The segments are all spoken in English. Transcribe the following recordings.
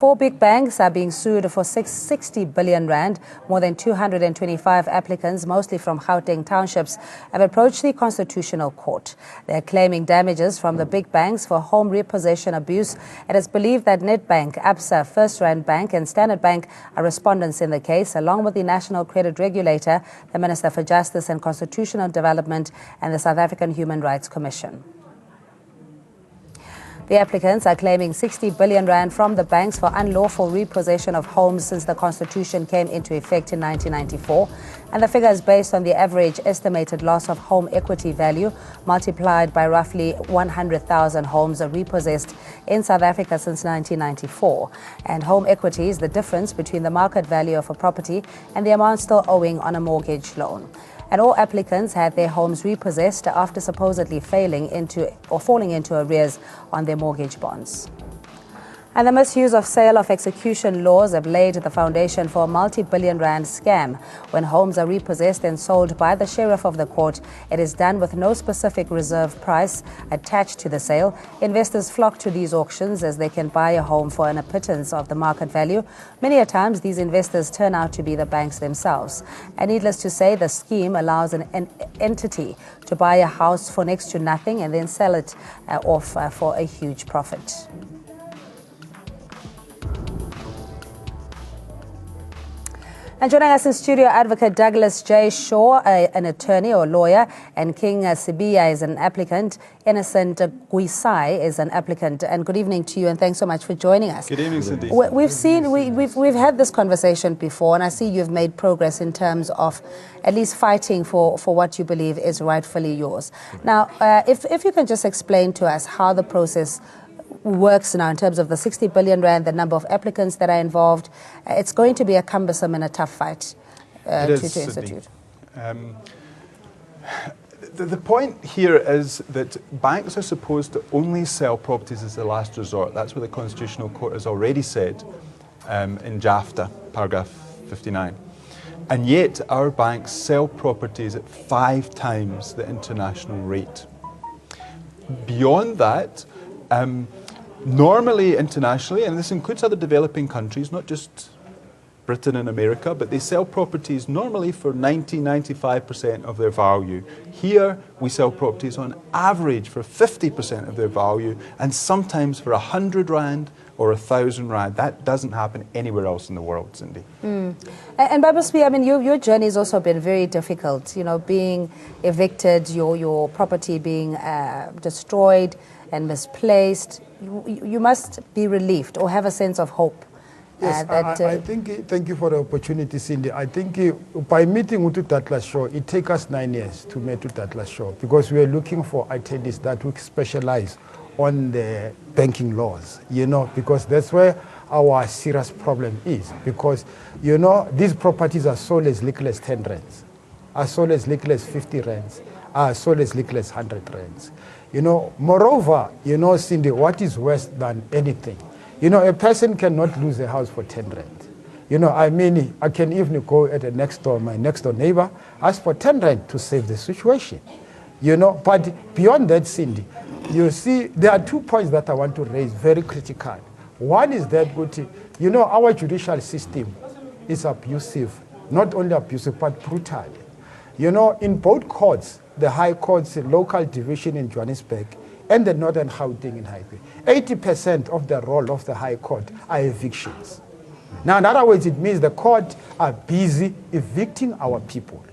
Four big banks are being sued for 60 billion rand. More than 225 applicants, mostly from Gauteng townships, have approached the Constitutional Court. They're claiming damages from the big banks for home repossession abuse. It is believed that Nedbank, Absa, First Rand Bank and Standard Bank are respondents in the case, along with the National Credit Regulator, the Minister for Justice and Constitutional Development and the South African Human Rights Commission. The applicants are claiming 60 billion rand from the banks for unlawful repossession of homes since the Constitution came into effect in 1994. And the figure is based on the average estimated loss of home equity value multiplied by roughly 100,000 homes repossessed in South Africa since 1994. And home equity is the difference between the market value of a property and the amount still owing on a mortgage loan. And all applicants had their homes repossessed after supposedly falling into arrears on their mortgage bonds. And the misuse of sale of execution laws have laid the foundation for a multi-billion rand scam. When homes are repossessed and sold by the sheriff of the court, it is done with no specific reserve price attached to the sale. Investors flock to these auctions as they can buy a home for an pittance of the market value. Many a times, these investors turn out to be the banks themselves. And needless to say, the scheme allows an entity to buy a house for next to nothing and then sell it off for a huge profit. And joining us in studio, Advocate Douglas J. Shaw, an attorney or lawyer, and King Sibiya is an applicant. Innocent Guisai is an applicant. And good evening to you, and thanks so much for joining us. Good evening, Cindy. We've had this conversation before, and I see you've made progress in terms of at least fighting for what you believe is rightfully yours. Now, if you can just explain to us how the process works now in terms of the 60 billion rand, the number of applicants that are involved. It's going to be a cumbersome and a tough fight to institute. The point here is that banks are supposed to only sell properties as the last resort. That's what the Constitutional Court has already said in JAFTA, paragraph 59. And yet our banks sell properties at 5 times the international rate. Beyond that, normally internationally, and this includes other developing countries, not just Britain and America, but they sell properties normally for 90-95% of their value. Here we sell properties on average for 50% of their value, and sometimes for 100 rand or 1,000 rand. That doesn't happen anywhere else in the world, Cindy. And Babaspi, I mean, your journey has also been very difficult, you know, being evicted, your property being destroyed and misplaced. You must be relieved or have a sense of hope. Yes, I think, thank you for the opportunity, Cindy. I think by meeting Utu Douglas Shaw, it takes us 9 years to meet Utu Douglas Shaw because we are looking for attorneys that will specialize on the banking laws, you know, because that's where our serious problem is. Because, you know, these properties are sold as little as 10 rands, are sold as little as 50 rands, are sold as little as 100 rands. You know, moreover, you know, Cindy, what is worse than anything? You know, a person cannot lose a house for 10 rand. You know, I mean, I can even go at my next door neighbor, ask for 10 rand to save the situation. You know, but beyond that, Cindy, you see, there are 2 points that I want to raise very critical. One is that, you know, our judicial system is abusive, not only abusive, but brutal. You know, in both courts, the High Court's local division in Johannesburg and the Northern Gauteng in Highway, 80% of the role of the High Court are evictions. Now, in other words, it means the court are busy evicting our people.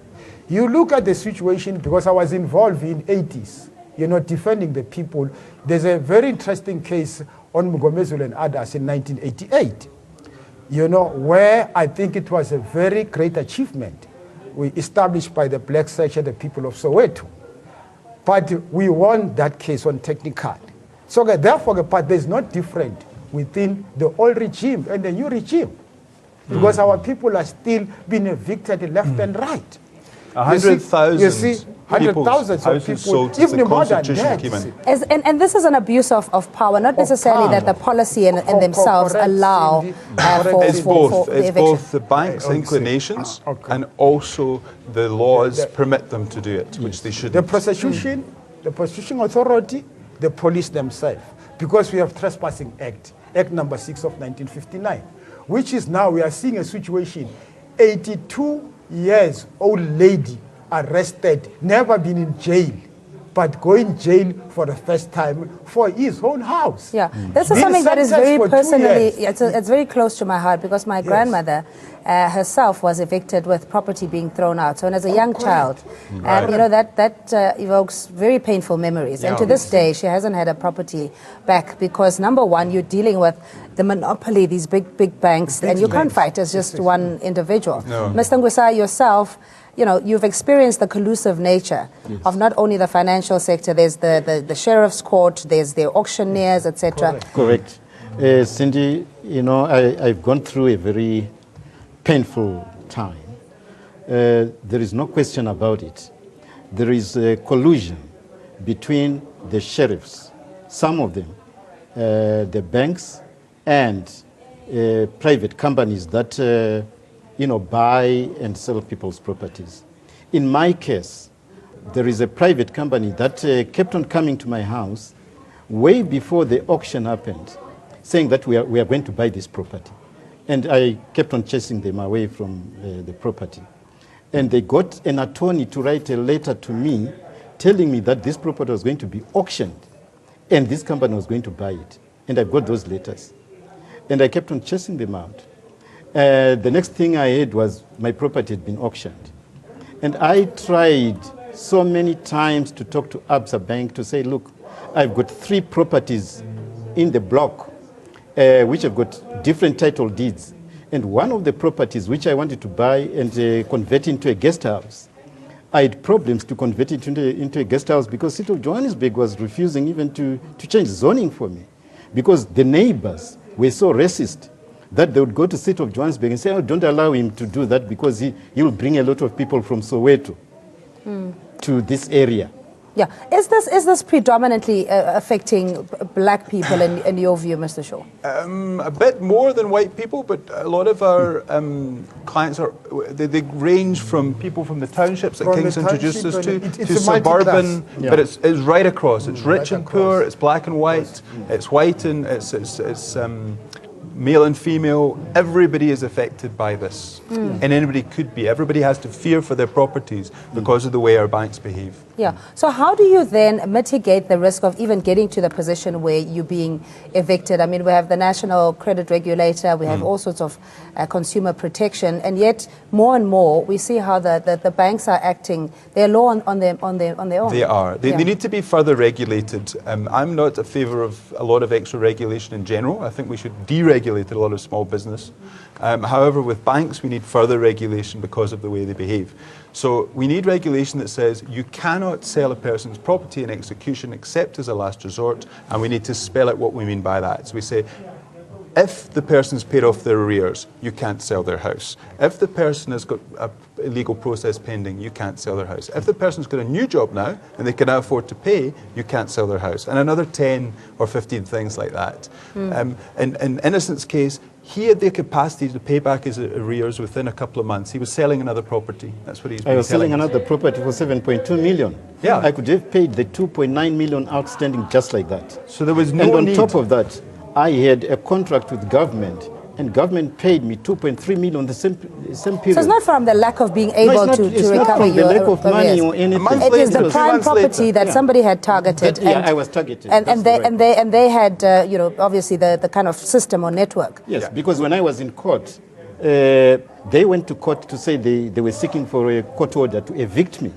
You look at the situation, because I was involved in 80s, you know, defending the people. There's a very interesting case on Mugomezulu and others in 1988, you know, where I think it was a very great achievement we established by the Black Section, the people of Soweto. But we won that case on technical. So therefore, but there's not different within the old regime and the new regime. Because our people are still being evicted left and right. 100,000 you see, 100,000 of people, even more than that. And this is an abuse of power, not necessarily that the policy and themselves allow for it's both the bank's inclinations and also the laws permit them to do it, which they shouldn't. The prosecution authority, the police themselves, because we have Trespassing Act. Act number 6 of 1959, which is now we are seeing a situation, 82 years old lady arrested, never been in jail, but going jail for the first time for his own house. Yeah, this is something that is very personally, it's very close to my heart because my grandmother herself was evicted with property being thrown out. So, and as a young child, you know, that evokes very painful memories. And to this day, she hasn't had a property back because, number one, you're dealing with the monopoly, these big banks, and you can't fight as just one individual. Mr. Ngwesa, yourself, you know, you've experienced the collusive nature of not only the financial sector, there's the sheriff's court, there's the auctioneers, etc. Correct. Cindy, you know, I've gone through a very painful time. There is no question about it. There is a collusion between the sheriffs, some of them, the banks, and private companies that you know, buy and sell people's properties. In my case, there is a private company that kept on coming to my house way before the auction happened, saying that we are going to buy this property. And I kept on chasing them away from the property. And they got an attorney to write a letter to me telling me that this property was going to be auctioned and this company was going to buy it. And I got those letters. And I kept on chasing them out. The next thing I heard was my property had been auctioned. And I tried so many times to talk to Absa Bank to say, look, I've got 3 properties in the block which have got different title deeds. And one of the properties which I wanted to buy and convert into a guest house, I had problems to convert it into a guest house because City of Johannesburg was refusing even to change zoning for me because the neighbors were so racist that they would go to City of Johannesburg and say, oh, don't allow him to do that because he will bring a lot of people from Soweto to this area. Yeah. Is this predominantly affecting black people in your view, Mr. Shaw? A bit more than white people, but a lot of our clients they range from people from the townships that King's introduced us to suburban, but it's right across. It's rich and poor, it's black and white, it's white and it's male and female. Everybody is affected by this, and anybody could be. Everybody has to fear for their properties because of the way our banks behave. Yeah. So how do you then mitigate the risk of even getting to the position where you're being evicted? I mean, we have the National Credit Regulator, we have all sorts of consumer protection, and yet more and more we see how the banks are acting. They're low on their own. They are. They need to be further regulated. I'm not a favour of a lot of extra regulation in general. I think we should deregulate a lot of small business. However, with banks, we need further regulation because of the way they behave. So we need regulation that says you cannot sell a person's property in execution except as a last resort, and we need to spell out what we mean by that. So we say, if the person's paid off their arrears, you can't sell their house. If the person has got a legal process pending, you can't sell their house. If the person's got a new job now and they can now afford to pay, you can't sell their house. And another 10 or 15 things like that. In Innocent's case, he had the capacity to pay back his arrears within a couple of months. He was selling another property. That's what he's been selling. I was selling another property for 7.2 million. Yeah. I could have paid the 2.9 million outstanding just like that. So there was no need. And on top of that, I had a contract with government, and government paid me 2.3 million the same period. So it's not from the lack of being able to recover your It's not from the lack of money or anything. It is the prime property that somebody had targeted. I was targeted. And they had, you know, obviously the kind of system or network. Yes, because when I was in court, they went to court to say they were seeking for a court order to evict me.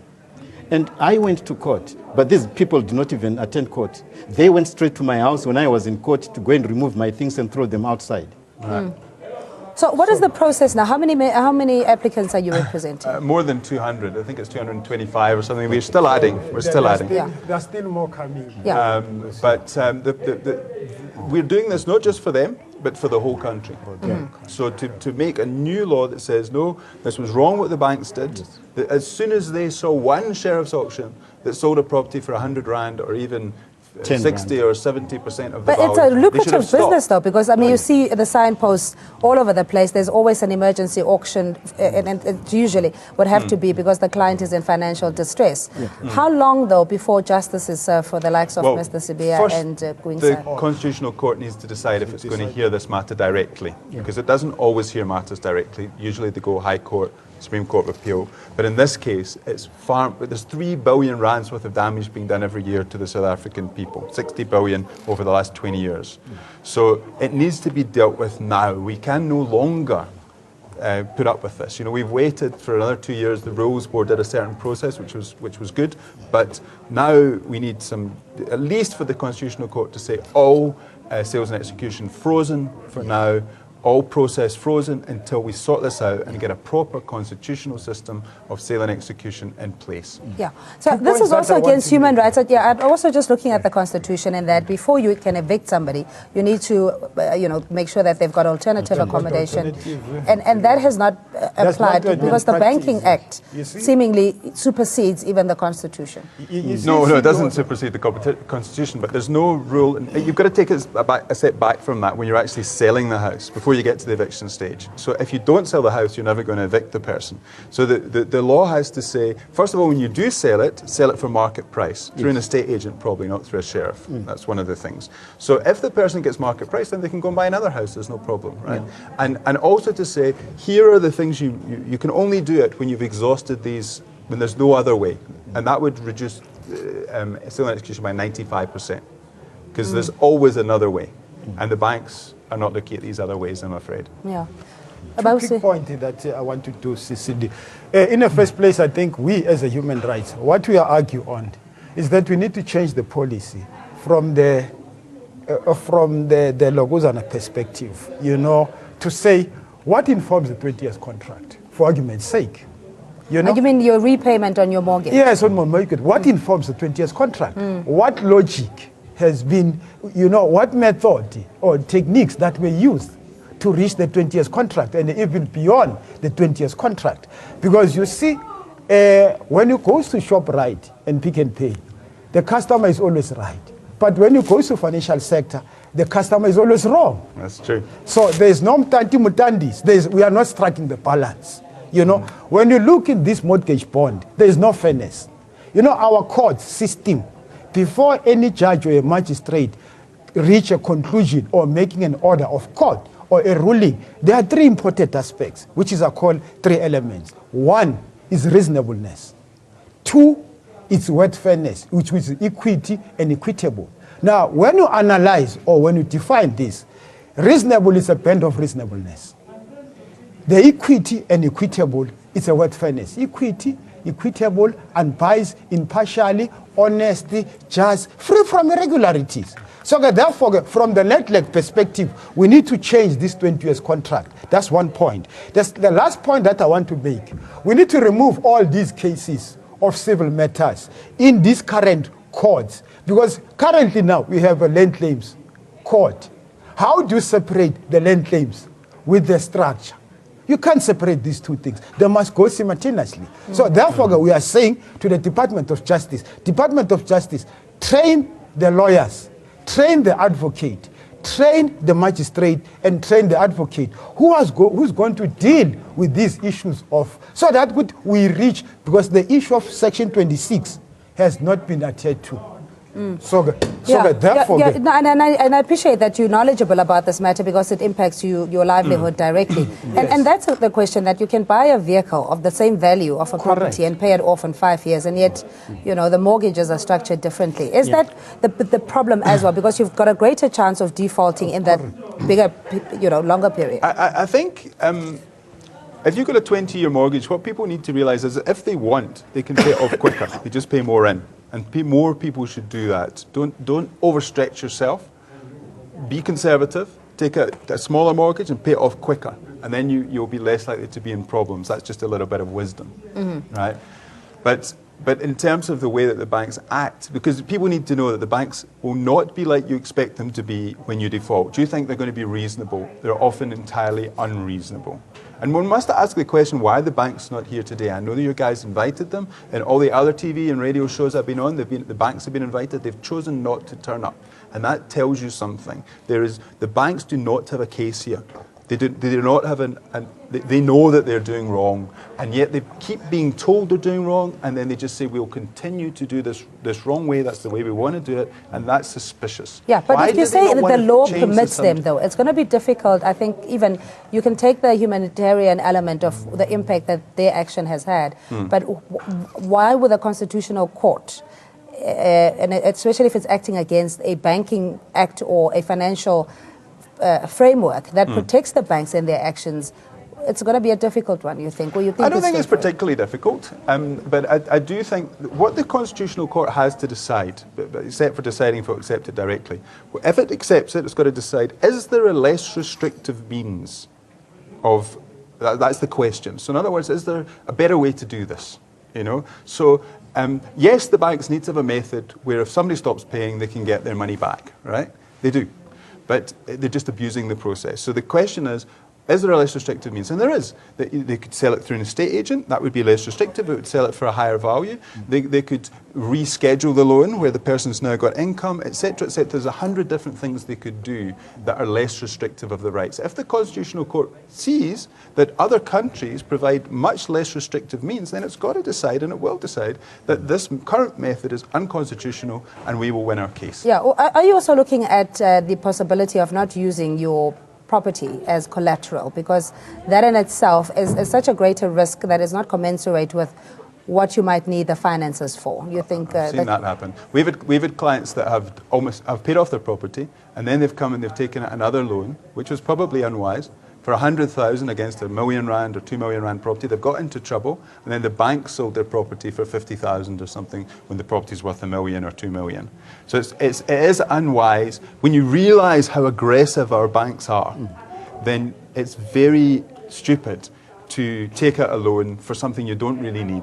And I went to court, but these people did not even attend court. They went straight to my house when I was in court to go and remove my things and throw them outside. So what is the process now? How many applicants are you representing? More than 200. I think it's 225 or something. We're still adding. There's still more coming. Yeah. We're doing this not just for them, but for the whole country. So to make a new law that says, no, this was wrong what the banks did. That as soon as they saw one sheriff's auction that sold a property for 100 Rand or even 60 or 70% of the But value. it's a lucrative They should have business, stopped. though, because, I mean, you see the signposts all over the place. There's always an emergency auction, and it usually would have to be because the client is in financial distress. How long, though, before justice is served for the likes of Mr. Sibiya first, and the Gwingsa? Constitutional Court needs to decide if it's going to hear this matter directly, because it doesn't always hear matters directly. Usually they go High Court, Supreme Court of Appeal. But in this case, there's 3 billion rands worth of damage being done every year to the South African people, 60 billion over the last 20 years. So it needs to be dealt with now. We can no longer put up with this. You know, we've waited for another 2 years. The Rules Board did a certain process, which was good. But now we need at least for the Constitutional Court to say all sales and execution frozen for now, all process frozen until we sort this out and get a proper constitutional system of sale and execution in place. Yeah. So this is also against human rights. Yeah, I'm also just looking at the Constitution and that before you can evict somebody, you need to, make sure that they've got alternative accommodation. And that has not applied because the Banking Act seemingly supersedes even the Constitution. No, it doesn't supersede the Constitution, but there's no rule. You've got to take a step back from that when you're actually selling the house before you get to the eviction stage. So if you don't sell the house, you're never going to evict the person. So the law has to say, first of all, when you do sell it for market price, through an estate agent probably, not through a sheriff. That's one of the things. So if the person gets market price, then they can go and buy another house, there's no problem, right? Yeah. And also to say, here are the things you can only do it when you've exhausted these, when there's no other way. And that would reduce sale and execution by 95%, because there's always another way. And the banks are not looking at these other ways, I'm afraid. Yeah. Quick point that I want to do, Cindy. In the first place, I think we as a human rights, what we are arguing on is that we need to change the policy from the Logozana perspective, to say what informs the 20 years contract, for argument's sake. You mean your repayment on your mortgage? Yes, on my mortgage. What informs the 20 years contract? What logic has been, what method or techniques that were used to reach the 20 years contract and even beyond the 20 years contract? Because you see, when you go to ShopRite and Pick n Pay, the customer is always right. But when you go to financial sector, the customer is always wrong. That's true. So there's no mutanti mutandis. We are not striking the balance. When you look in this mortgage bond, there is no fairness. Our court system, before any judge or a magistrate reach a conclusion or making an order of court or a ruling, there are 3 important aspects, which are called 3 elements. 1 is reasonableness. 2 is worth fairness, which is equity and equitable. Now, when you analyze or when you define this, reasonable is a band of reasonableness. The equity and equitable is a word fairness. Equity, equitable, unbiased, impartially, honestly, just, free from irregularities. So therefore, from the net-leg perspective, we need to change this 20 years contract. That's one point. That's the last point that I want to make. We need to remove all these cases of civil matters in these current courts, because currently now we have a land claims court. How do you separate the land claims with the structure? You can't separate these 2 things. They must go simultaneously. So therefore, we are saying to the Department of Justice, train the lawyers, train the advocate, train the magistrate, and train the advocate who's going to deal with these issues so that we reach, because the issue of Section 26 has not been adhered to. Therefore, and I appreciate that you're knowledgeable about this matter because it impacts your livelihood directly. Yes. And that's the question, that you can buy a vehicle of the same value of a property and pay it off in 5 years, and yet, the mortgages are structured differently. Is that the problem as well? Because you've got a greater chance of defaulting in that bigger, longer period. I think if you've got a 20-year mortgage, what people need to realize is that if they want, they can pay it off quicker. They just pay more in. And more people should do that. Don't overstretch yourself. Be conservative. Take a smaller mortgage and pay it off quicker. And then you'll be less likely to be in problems. That's just a little bit of wisdom, right? But in terms of the way that the banks act, because people need to know that the banks will not be like you expect them to be when you default. Do you think they're going to be reasonable? They're often entirely unreasonable. And one must ask the question, why are the banks not here today? I know that you guys invited them, and all the other TV and radio shows I've been on, the banks have been invited. They've chosen not to turn up. And that tells you something. The banks do not have a case here. They do not have they know that they're doing wrong, and yet they keep being told they're doing wrong, and then they just say, we'll continue to do this wrong way, that's the way we want to do it, and that's suspicious. Yeah, but Why if you say that the law permits them, though, it's going to be difficult. I think even you can take the humanitarian element of the impact that their action has had, but why would the Constitutional Court, and especially if it's acting against a banking act or a financial framework that protects the banks and their actions, it's going to be a difficult one, you think? Or you think I don't think it's particularly difficult, but I do think what the Constitutional Court has to decide, except for deciding if it will accept it directly, if it accepts it, it's got to decide, is there a less restrictive means of, that's the question. So in other words, is there a better way to do this? So yes, the banks need to have a method where if somebody stops paying, they can get their money back, right? They do. But they're just abusing the process. So the question is there a less restrictive means? And there is. They could sell it through an estate agent. That would be less restrictive. It would sell it for a higher value. They could reschedule the loan where the person's now got income, etc., etc. There's 100 different things they could do that are less restrictive of the rights. If the Constitutional Court sees that other countries provide much less restrictive means, then it's got to decide, and it will decide, that this current method is unconstitutional and we will win our case. Yeah. Are you also looking at the possibility of not using your property as collateral, because that in itself is such a greater risk that is not commensurate with what you might need the finances for? You think I've seen that happen. We've had clients that have paid off their property, and then they've come and they've taken another loan, which was probably unwise, for 100,000 against a £1 million or £2 million property. They've got into trouble, and then the bank sold their property for 50,000 or something when the property's worth $1 million or $2 million. So it is unwise. When you realise how aggressive our banks are, then it's very stupid to take out a loan for something you don't really need.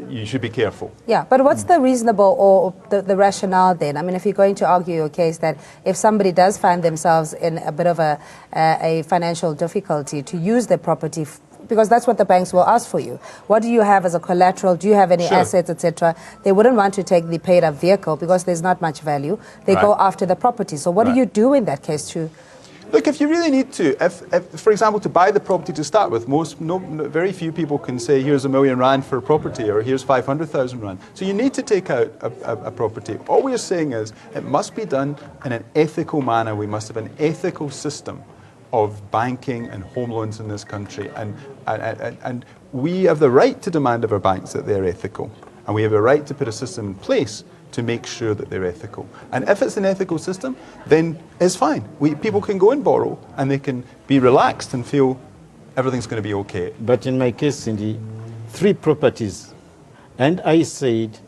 You should be careful. Yeah, but what's the reasonable or the rationale then? I mean, if you're going to argue your case that if somebody does find themselves in a bit of a financial difficulty to use their property, because that's what the banks will ask for you. What do you have as a collateral? Do you have any assets, etc.? They wouldn't want to take the paid-up vehicle because there's not much value. They go after the property. So what do you do in that case to... Look, if you really need to, if for example, to buy the property to start with, very few people can say, here's R1 million for a property, or here's 500,000 rand. So you need to take out a property. All we're saying is it must be done in an ethical manner. We must have an ethical system of banking and home loans in this country. And we have the right to demand of our banks that they're ethical. And we have a right to put a system in place to make sure that they're ethical. And if it's an ethical system, then it's fine. People can go and borrow, and they can be relaxed and feel everything's going to be okay. But in my case, Cindy, 3 properties, and I said,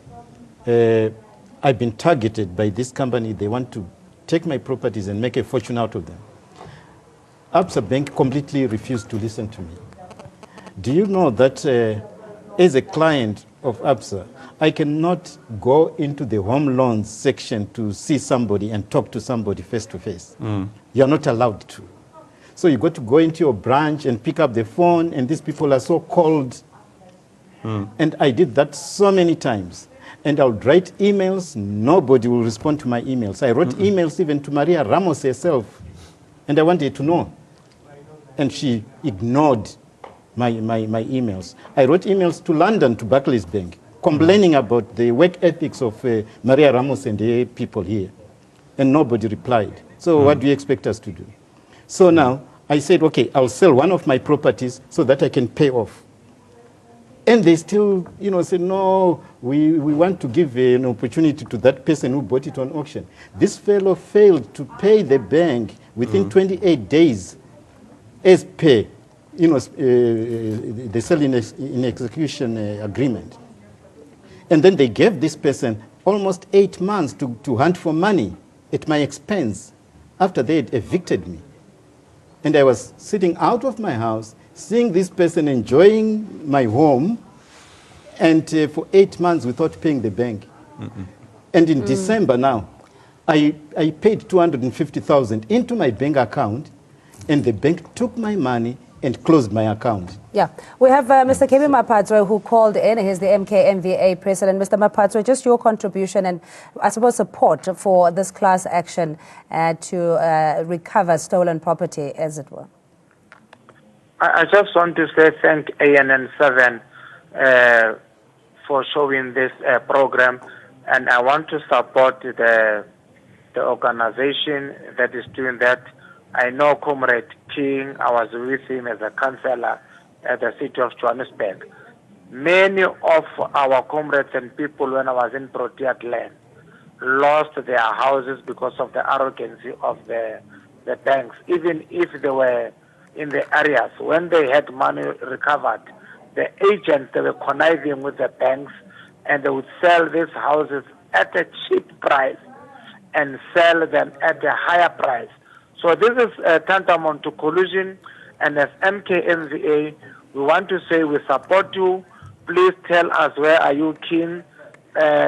I've been targeted by this company. They want to take my properties and make a fortune out of them. Absa Bank completely refused to listen to me. Do you know that as a client of Absa, I cannot go into the home loans section to see somebody and talk to somebody face to face. You're not allowed to. So you got to go into your branch and pick up the phone, and these people are so cold. And I did that so many times. And I would write emails, nobody will respond to my emails. I wrote emails even to Maria Ramos herself, and I wanted to know. And she ignored my emails. I wrote emails to London, to Barclays Bank, complaining about the work ethics of Maria Ramos and the people here. And nobody replied. So what do you expect us to do? So now I said, okay, I'll sell one of my properties so that I can pay off. And they still, said, no, we want to give an opportunity to that person who bought it on auction. This fellow failed to pay the bank within 28 days as per, the sale in execution agreement. And then they gave this person almost 8 months to hunt for money at my expense after they had evicted me. And I was sitting out of my house, seeing this person enjoying my home, and for 8 months without paying the bank. And in December now, I paid 250,000 into my bank account, and the bank took my money and closed my account. Yeah, we have Mr. Kemi Maphatsoe who called in. He's the MKMVA president. Mr. Maphatsoe, just your contribution and I suppose support for this class action to recover stolen property, as it were. I just want to say thank ANN7 for showing this program, and I want to support the organization that is doing that. I know Comrade King. I was with him as a councillor at the city of Johannesburg. Many of our comrades and people, when I was in Protea land, lost their houses because of the arrogancy of the banks. Even if they were in the areas, when they had money recovered, the agents, they were conniving with the banks, and they would sell these houses at a cheap price and sell them at a higher price. So this is tantamount to collusion, and as MKMVA, we want to say we support you. Please tell us where are you keen.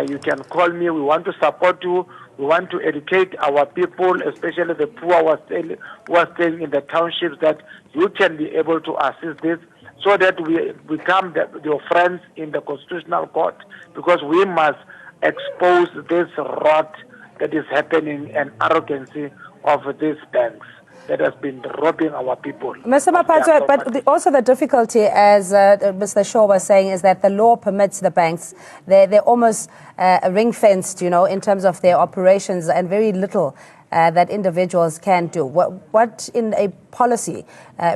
You can call me. We want to support you. We want to educate our people, especially the poor who are staying in the townships, that you can be able to assist this so that we become your friends in the Constitutional Court, because we must expose this rot that is happening and arrogancy of these banks that has been robbing our people. Mr. Maphatsoe, but also the difficulty, as Mr. Shaw was saying, is that the law permits the banks. They're almost ring-fenced, you know, in terms of their operations, and very little that individuals can do. What in a policy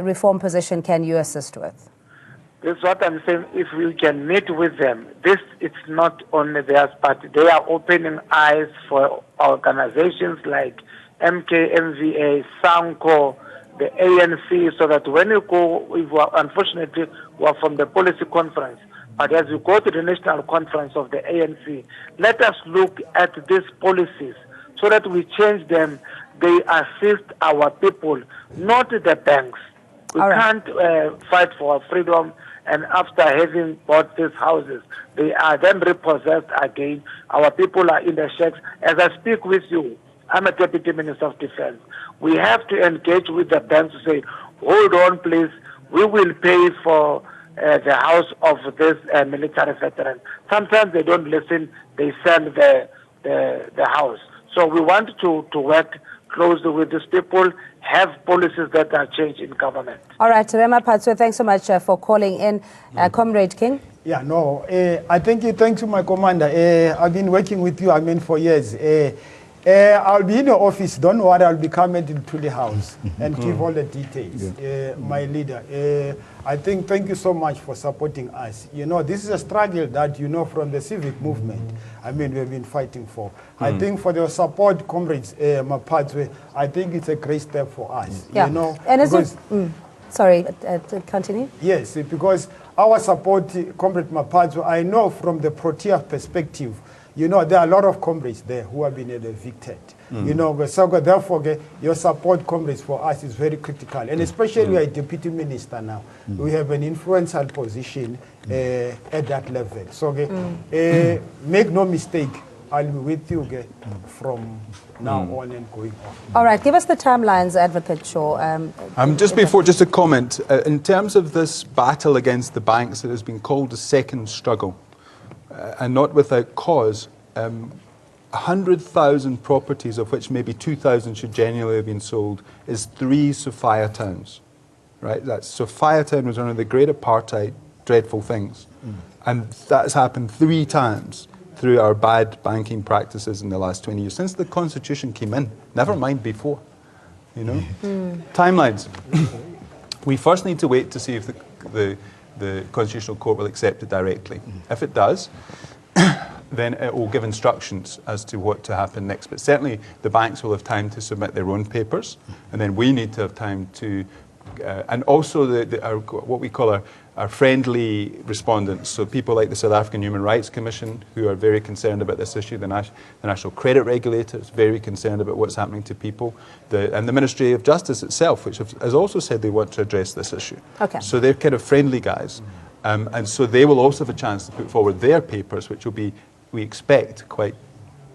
reform position can you assist with? This is what I'm saying. If we can meet with them, it's not only theirs, but they are opening eyes for organizations like MKMVA, SANCO, the ANC, so that when you go, unfortunately, we are from the policy conference, but as you go to the national conference of the ANC, let us look at these policies so that we change them. They assist our people, not the banks. We can't fight for our freedom, and after having bought these houses, they are then repossessed again. Our people are in the shacks. As I speak with you, I'm a Deputy Minister of Defense. We have to engage with the banks to say, hold on, please. We will pay for the house of this military veteran. Sometimes they don't listen. They sell the house. So we want to work closely with these people, have policies that are changed in government. All right, Rema Maphatsoe, thanks so much for calling in. Comrade King? Yeah, no, I thank you, my commander. I've been working with you, for years. I'll be in your office. Don't worry, I'll be coming to the house and give all the details. My leader, I thank you so much for supporting us. You know, this is a struggle that, you know, from the civic movement, we've been fighting for. I think for the support, comrades, Maphatsoe, I think it's a great step for us. Yeah. You know, and is sorry, continue? Yes, because our support, Comrade Maphatsoe, I know from the Protea perspective, you know, there are a lot of comrades there who have been evicted. You know, so therefore, your support, comrades, for us is very critical. And especially we are a deputy minister now. We have an influential position at that level. So make no mistake, I'll be with you from now on and going on. All right, give us the timelines, Advocate Shaw. Just a comment. In terms of this battle against the banks, it has been called a second struggle. And not without cause. 100,000 properties, of which maybe 2,000 should genuinely have been sold, is 3 Sophia towns. Right? Sophia town was one of the great apartheid, dreadful things. And that's happened 3 times through our bad banking practices in the last 20 years, since the Constitution came in, never mind before. You know? Timelines. We first need to wait to see if the Constitutional Court will accept it directly. If it does, then it will give instructions as to what to happen next. But certainly the banks will have time to submit their own papers, and then we need to have time to, and also what we call our friendly respondents, so people like the South African Human Rights Commission, who are very concerned about this issue, the National Credit Regulator is very concerned about what's happening to people, and the Ministry of Justice itself, which has also said they want to address this issue. Okay. So they're kind of friendly guys. And so they will also have a chance to put forward their papers, which will be, we expect, quite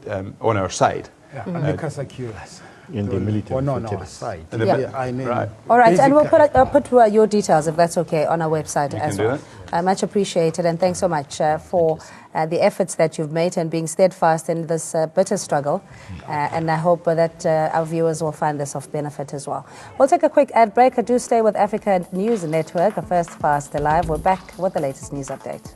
on our side. Yeah, and the Kasakulas. In the military. Oh, no, side. I mean, right. All right, and we'll put your details, if that's okay, on our website as well. Much appreciated, and thanks so much for the efforts that you've made and being steadfast in this bitter struggle. And I hope that our viewers will find this of benefit as well. We'll take a quick ad break. Do stay with Africa News Network, First Fast Live. We're back with the latest news update.